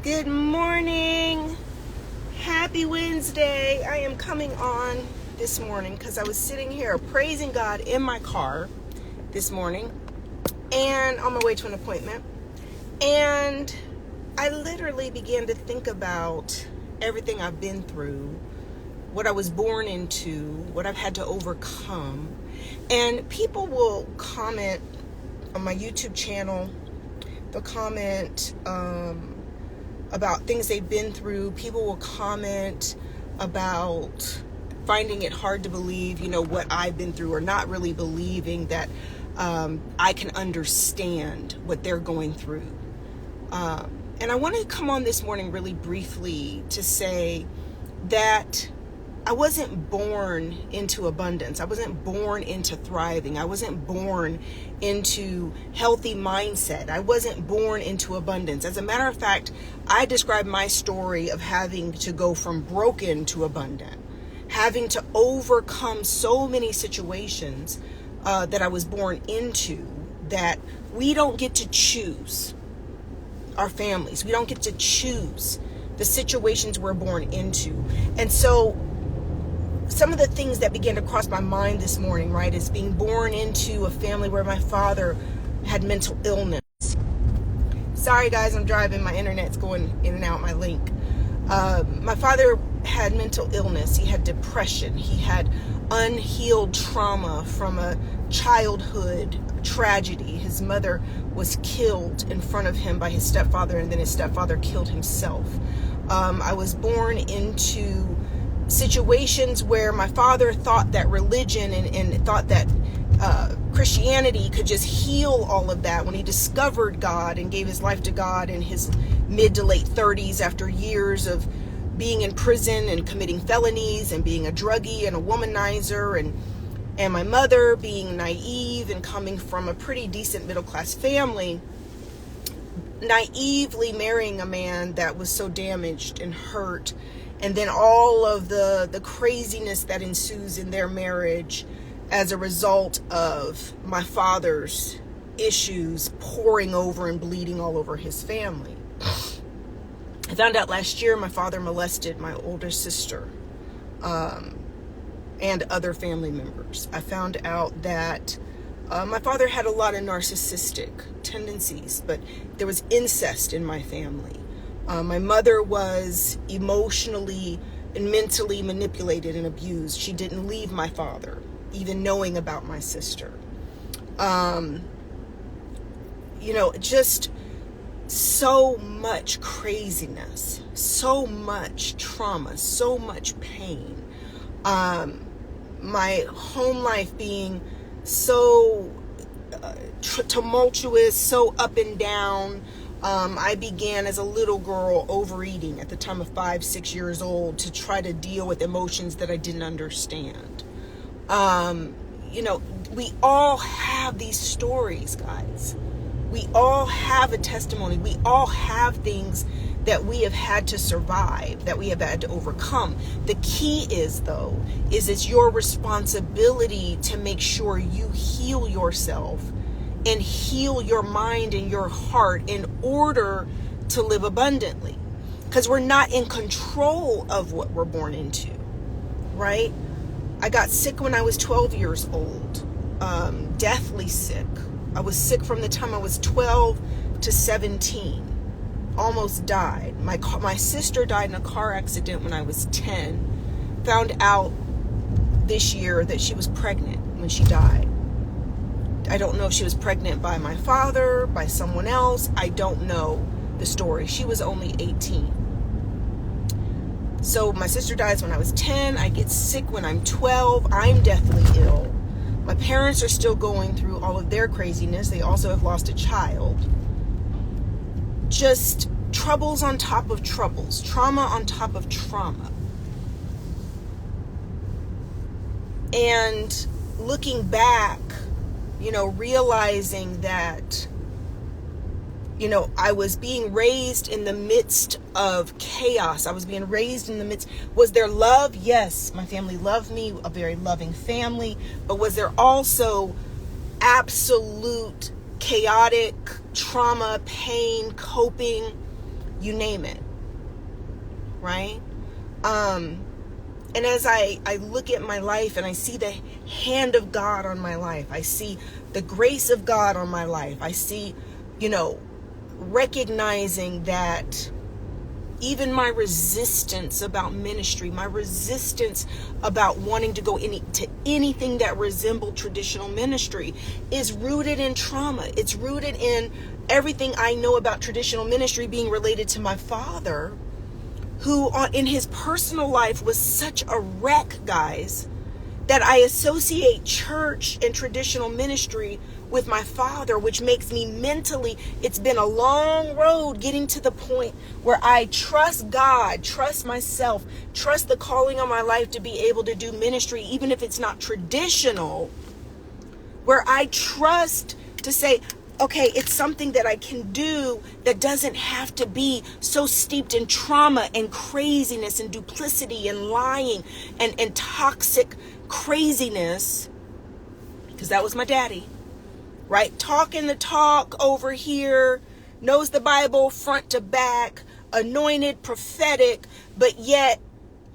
Good morning. Happy Wednesday. I am coming on this morning because I was sitting here praising God in my car this morning and on my way to an appointment. And I literally began to think about everything I've been through, what I was born into, what I've had to overcome. And people will comment on my YouTube channel. They'll comment about things they've been through. People will comment about finding it hard to believe, what I've been through, or not really believing that I can understand what they're going through. And I want to come on this morning really briefly to say that I wasn't born into abundance. I wasn't born into thriving. I wasn't born into healthy mindset. I wasn't born into abundance. As a matter of fact, I describe my story of having to go from broken to abundant, having to overcome so many situations that I was born into, that we don't get to choose our families. We don't get to choose the situations we're born into. And so some of the things that began to cross my mind this morning, right, is being born into a family where my father had mental illness. Sorry guys, I'm driving, my internet's going in and out, my link. My father had mental illness. He had depression. He had unhealed trauma from a childhood tragedy. His mother was killed in front of him by his stepfather, and then his stepfather killed himself. I was born into situations where my father thought that religion and thought that Christianity could just heal all of that, when he discovered God and gave his life to God in his mid to late 30s after years of being in prison and committing felonies and being a druggie and a womanizer, and my mother being naive and coming from a pretty decent middle-class family, naively marrying a man that was so damaged and hurt. And then all of the craziness that ensues in their marriage as a result of my father's issues pouring over and bleeding all over his family. I found out last year my father molested my older sister and other family members. I found out that my father had a lot of narcissistic tendencies, but there was incest in my family. My mother was emotionally and mentally manipulated and abused. She didn't leave my father, even knowing about my sister. Just so much craziness, so much trauma, so much pain. My home life being so tumultuous, so up and down. I began as a little girl overeating at the time of 5-6 years old to try to deal with emotions that I didn't understand. We all have these stories, guys. We all have a testimony. We all have things that we have had to survive, that we have had to overcome. The key is it's your responsibility to make sure you heal yourself and heal your mind and your heart in order to live abundantly. Because we're not in control of what we're born into, right? I got sick when I was 12 years old, deathly sick. I was sick from the time I was 12 to 17, almost died. My sister died in a car accident when I was 10. Found out this year that she was pregnant when she died. I don't know if she was pregnant by my father, by someone else. I don't know the story. She was only 18. So my sister dies when I was 10. I get sick when I'm 12. I'm deathly ill. My parents are still going through all of their craziness. They also have lost a child. Just troubles on top of troubles. Trauma on top of trauma. And looking back, realizing that, I was being raised in the midst of chaos. I was being raised in the midst. Was there love? Yes, my family loved me, a very loving family. But was there also absolute chaotic trauma, pain, coping, you name it, right? And as I look at my life and I see the hand of God on my life, I see the grace of God on my life, I see, recognizing that even my resistance about ministry, my resistance about wanting to go to anything that resembled traditional ministry is rooted in trauma. It's rooted in everything I know about traditional ministry being related to my father, who in his personal life was such a wreck, guys, that I associate church and traditional ministry with my father, which makes me mentally, it's been a long road getting to the point where I trust God, trust myself, trust the calling on my life to be able to do ministry, even if it's not traditional, where I trust to say, okay, it's something that I can do that doesn't have to be so steeped in trauma and craziness and duplicity and lying and toxic craziness, because that was my daddy, right? Talking the talk over here, knows the Bible front to back, anointed, prophetic, but yet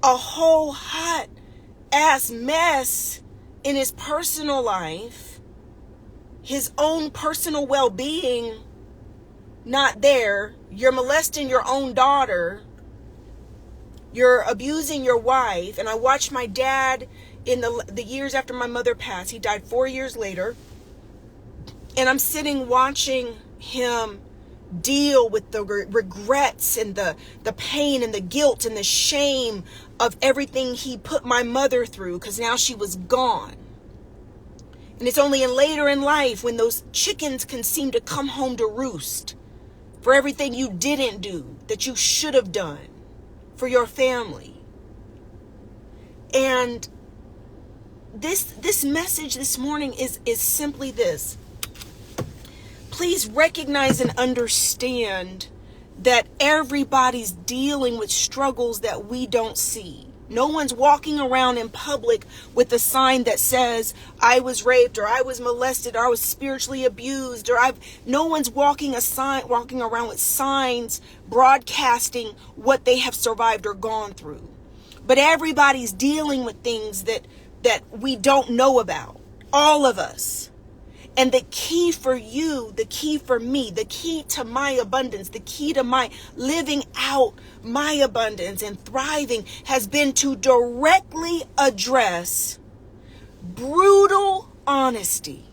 a whole hot ass mess in his personal life, his own personal well-being not there. You're molesting your own daughter, you're abusing your wife. And I watched my dad in the years after my mother passed. He died 4 years later. And I'm sitting watching him deal with the regrets and the pain and the guilt and the shame of everything he put my mother through, because now she was gone. And it's only later in life when those chickens can seem to come home to roost for everything you didn't do that you should have done for your family. And this message this morning is simply this. Please recognize and understand that everybody's dealing with struggles that we don't see. No one's walking around in public with a sign that says, I was raped, or I was molested, or I was spiritually abused, or no one's walking around with signs broadcasting what they have survived or gone through. But everybody's dealing with things that we don't know about. All of us. And the key for you, the key for me, the key to my abundance, the key to my living out my abundance and thriving has been to directly address brutal honesty.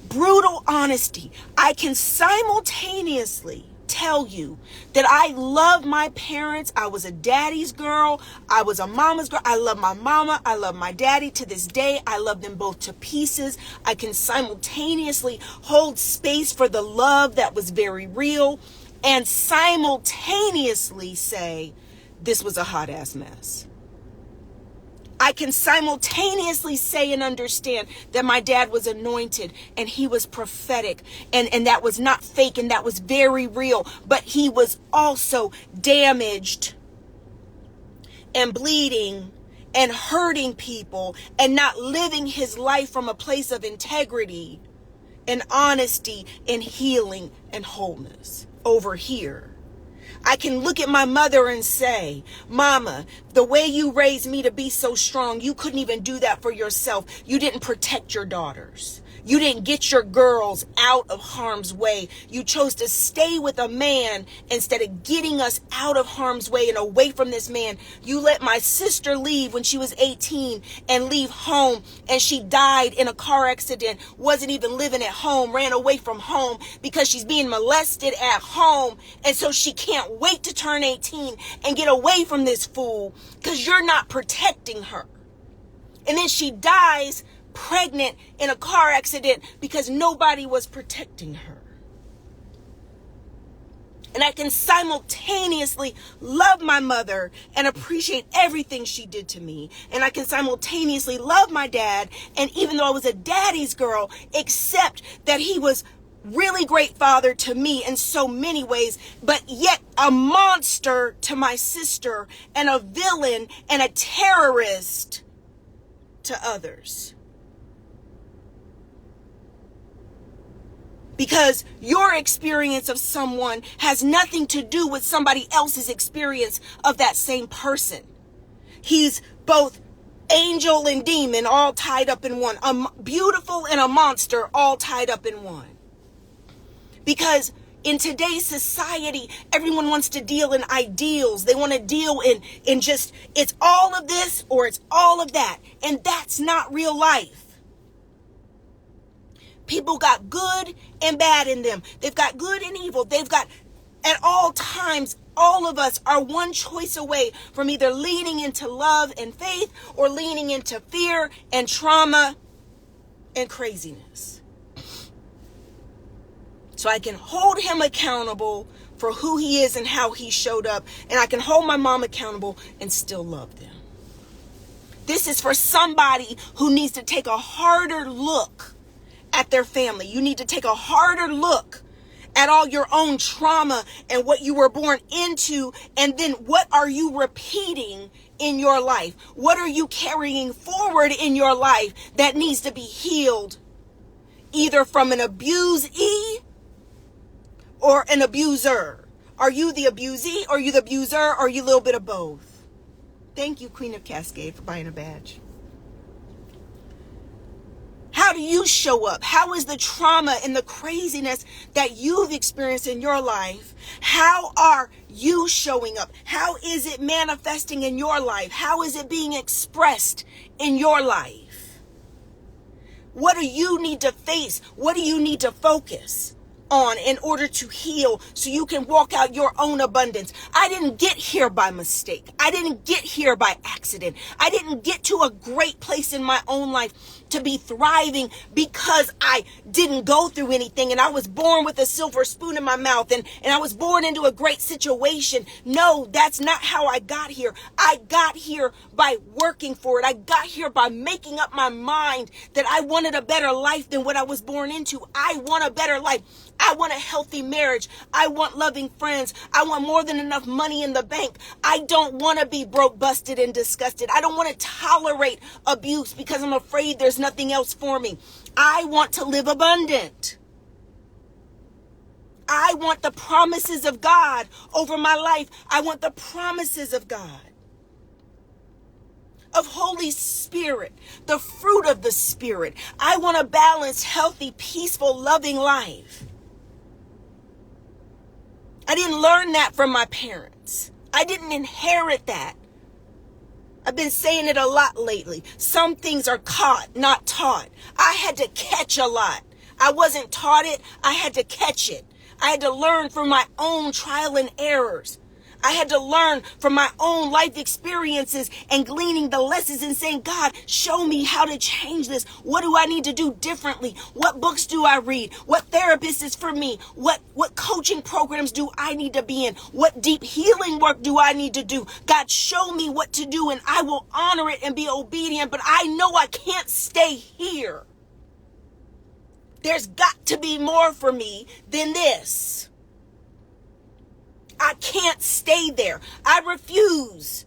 Brutal honesty. I can simultaneously tell you that I love my parents. I was a daddy's girl. I was a mama's girl. I love my mama. I love my daddy to this day. I love them both to pieces. I can simultaneously hold space for the love that was very real and simultaneously say, this was a hot ass mess. I can simultaneously say and understand that my dad was anointed and he was prophetic and that was not fake and that was very real, but he was also damaged and bleeding and hurting people and not living his life from a place of integrity and honesty and healing and wholeness over here. I can look at my mother and say, Mama, the way you raised me to be so strong, you couldn't even do that for yourself. You didn't protect your daughters. You didn't get your girls out of harm's way. You chose to stay with a man instead of getting us out of harm's way and away from this man. You let my sister leave when she was 18 and leave home, and she died in a car accident, wasn't even living at home, ran away from home because she's being molested at home. And so she can't wait to turn 18 and get away from this fool because you're not protecting her. And then she dies pregnant in a car accident because nobody was protecting her. And I can simultaneously love my mother and appreciate everything she did to me. And I can simultaneously love my dad, and even though I was a daddy's girl, accept that he was really great father to me in so many ways, but yet a monster to my sister and a villain and a terrorist to others. Because your experience of someone has nothing to do with somebody else's experience of that same person. He's both angel and demon all tied up in one. Beautiful and a monster all tied up in one. Because in today's society, everyone wants to deal in ideals. They want to deal in just, it's all of this or it's all of that. And that's not real life. People got good and bad in them. They've got good and evil. They've got, at all times, all of us are one choice away from either leaning into love and faith or leaning into fear and trauma and craziness. So I can hold him accountable for who he is and how he showed up. And I can hold my mom accountable and still love them. This is for somebody who needs to take a harder look at their family. You need to take a harder look at all your own trauma and what you were born into. And then what are you repeating in your life? What are you carrying forward in your life that needs to be healed? Either from an abusee or an abuser. Are you the abusee or are you the abuser or are you a little bit of both? Thank you, Queen of Cascade, for buying a badge. How do you show up? How is the trauma and the craziness that you've experienced in your life? How are you showing up? How is it manifesting in your life? How is it being expressed in your life? What do you need to face? What do you need to focus on in order to heal so you can walk out your own abundance? I didn't get here by mistake. I didn't get here by accident. I didn't get to a great place in my own life to be thriving because I didn't go through anything and I was born with a silver spoon in my mouth and I was born into a great situation. No, that's not how I got here. I got here by working for it. I got here by making up my mind that I wanted a better life than what I was born into. I want a better life. I want a healthy marriage. I want loving friends. I want more than enough money in the bank. I don't want to be broke, busted, and disgusted. I don't want to tolerate abuse because I'm afraid there's nothing else for me. I want to live abundant. I want the promises of God over my life. I want the promises of God, of Holy Spirit, the fruit of the Spirit. I want a balanced, healthy, peaceful, loving life. I didn't learn that from my parents. I didn't inherit that. I've been saying it a lot lately. Some things are caught, not taught. I had to catch a lot. I wasn't taught it. I had to catch it. I had to learn from my own trial and errors. I had to learn from my own life experiences and gleaning the lessons and saying, God, show me how to change this. What do I need to do differently? What books do I read? What therapist is for me? What coaching programs do I need to be in? What deep healing work do I need to do? God, show me what to do and I will honor it and be obedient. But I know I can't stay here. There's got to be more for me than this. I can't stay there. I refuse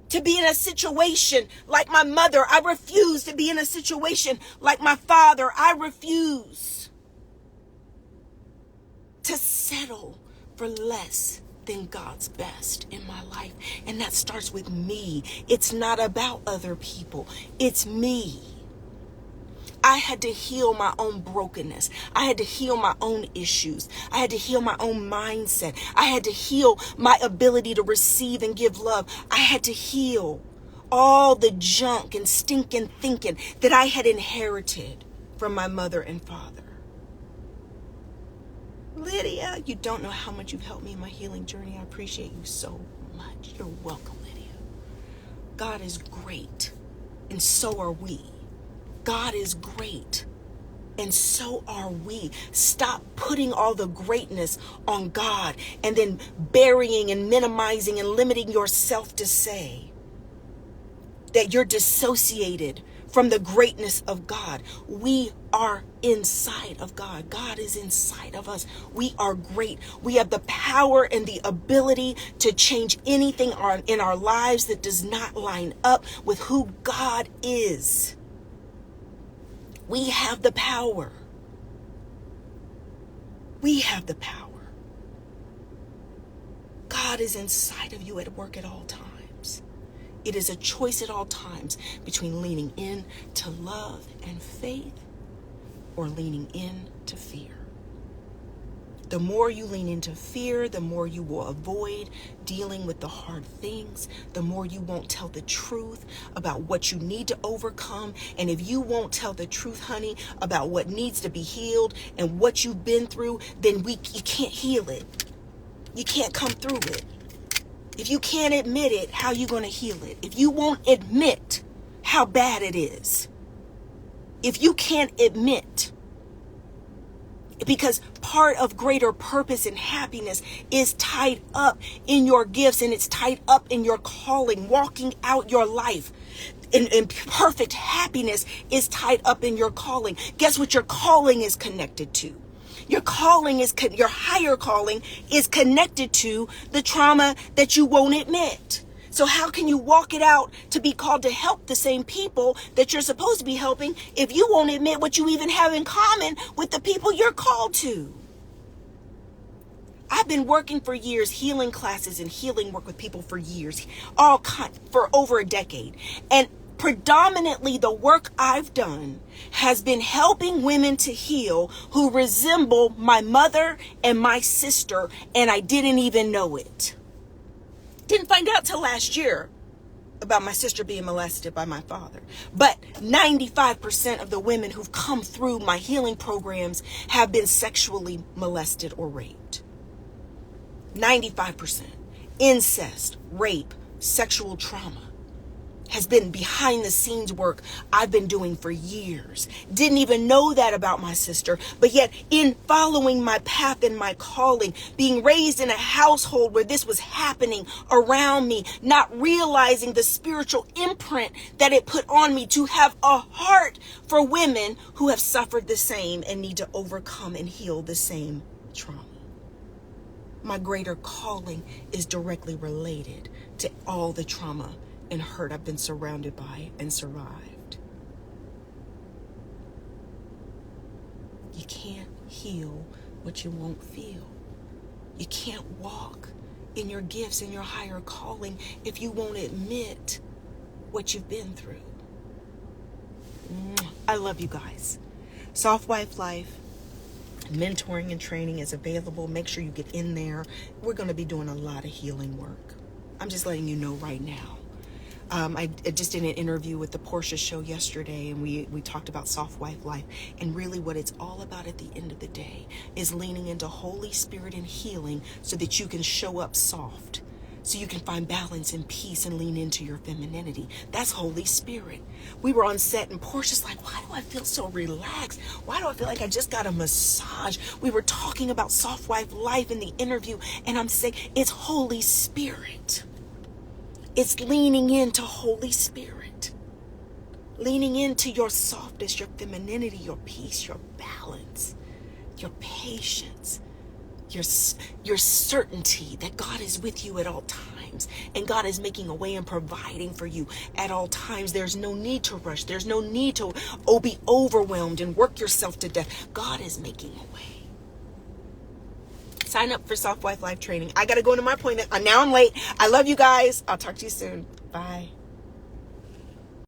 to be in a situation like my mother. I refuse to be in a situation like my father. I refuse to settle for less than God's best in my life. And that starts with me. It's not about other people. It's me. I had to heal my own brokenness. I had to heal my own issues. I had to heal my own mindset. I had to heal my ability to receive and give love. I had to heal all the junk and stinking thinking that I had inherited from my mother and father. Lydia, you don't know how much you've helped me in my healing journey. I appreciate you so much. You're welcome, Lydia. God is great, and so are we. God is great, and so are we. Stop putting all the greatness on God and then burying and minimizing and limiting yourself to say that you're dissociated from the greatness of God. We are inside of God. God is inside of us. We are great. We have the power and the ability to change anything in our lives that does not line up with who God is. We have the power. We have the power. God is inside of you at work at all times. It is a choice at all times between leaning in to love and faith or leaning in to fear. The more you lean into fear, the more you will avoid dealing with the hard things, the more you won't tell the truth about what you need to overcome. And if you won't tell the truth, honey, about what needs to be healed and what you've been through, then you can't heal it. You can't come through it. If you can't admit it, how are you going to heal it? If you won't admit how bad it is, if you can't admit, because part of greater purpose and happiness is tied up in your gifts, and it's tied up in your calling, walking out your life. And perfect happiness is tied up in your calling. Guess what your calling is connected to? Your calling is, your higher calling is connected to the trauma that you won't admit. So how can you walk it out to be called to help the same people that you're supposed to be helping if you won't admit what you even have in common with the people you're called to? I've been working for years, healing classes and healing work with people for years, for over a decade. And predominantly the work I've done has been helping women to heal who resemble my mother and my sister, and I didn't even know it. Didn't find out till last year about my sister being molested by my father. But 95% of the women who've come through my healing programs have been sexually molested or raped. 95%. Incest, rape, sexual trauma has been behind the scenes work I've been doing for years. Didn't even know that about my sister, but yet in following my path and my calling, being raised in a household where this was happening around me, not realizing the spiritual imprint that it put on me to have a heart for women who have suffered the same and need to overcome and heal the same trauma. My greater calling is directly related to all the trauma and hurt I've been surrounded by and survived. You can't heal what you won't feel. You can't walk in your gifts and your higher calling if you won't admit what you've been through. I love you guys. Soft Wife Life mentoring and training is available. Make sure you get in there. We're going to be doing a lot of healing work. I'm just letting you know right now. I just did an interview with the Portia Show yesterday, and we talked about Soft Wife Life. And really what it's all about at the end of the day is leaning into Holy Spirit and healing so that you can show up soft, so you can find balance and peace and lean into your femininity. That's Holy Spirit. We were on set and Portia's like, why do I feel so relaxed? Why do I feel like I just got a massage? We were talking about Soft Wife Life in the interview, and I'm saying it's Holy Spirit. It's leaning into Holy Spirit. Leaning into your softness, your femininity, your peace, your balance, your patience, your certainty that God is with you at all times. And God is making a way and providing for you at all times. There's no need to rush. There's no need to be overwhelmed and work yourself to death. God is making a way. Sign up for Soft Wife Life training. I got to go to my appointment. Now I'm late. I love you guys. I'll talk to you soon. Bye.